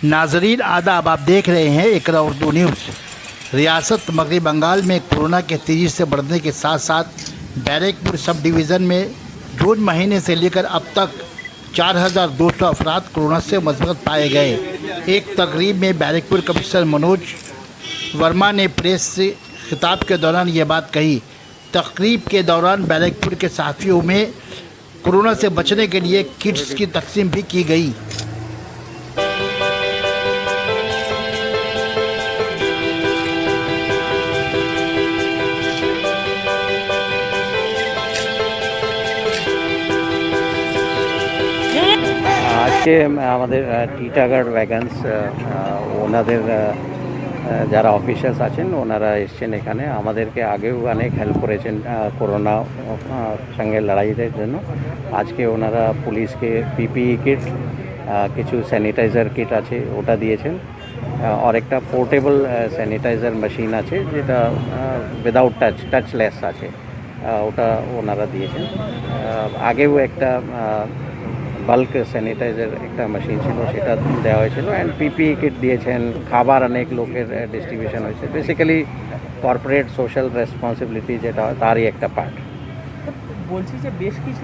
नाजरीन आदाब, आप देख रहे हैं इकरा उर्दू न्यूज़। रियासत मगरबी बंगाल में कोरोना के तेज़ी से बढ़ने के साथ साथ बैरकपुर सब डिवीज़न में जून महीने से लेकर अब तक 4,200 अफराद कोरोना से मजबूत पाए गए। एक तकरीब में बैरकपुर कमिश्नर मनोज वर्मा ने प्रेस से खिताब के दौरान ये बात कही। तकरीब के दौरान बैरकपुर के सहाफ़ियों में कोरोना से बचने के लिए किट्स की तकसीम भी की गई। আজকে আমাদের টিটাগড় ভ্যাগান্স ওনাদের যারা অফিসার্স আছেন ওনারা এসছেন এখানে, আমাদেরকে আগেও অনেক হেল্প করেছেন করোনা সঙ্গে লড়াইয়ের জন্য। আজকে ওনারা পুলিশকে পিপিই কিট, কিছু স্যানিটাইজার কিট আছে ওটা দিয়েছেন, আর একটা পোর্টেবল স্যানিটাইজার মেশিন আছে যেটা উইদাউট টাচলেস আছে, ওটা ওনারা দিয়েছেন। আগেও একটা বাল্ক স্যানিটাইজার একটা মেশিন ছিল, সেটা দেওয়া হয়েছিল, অ্যান্ড পিপিই কিট দিয়েছেন। খাবার অনেক লোকের ডিস্ট্রিবিউশন হয়েছে। বেসিক্যালি কর্পোরেট সোশ্যাল রেসপন্সিবিলিটি যেটা হয় তারই একটা পার্ট। বলছি যে বেশ কিছু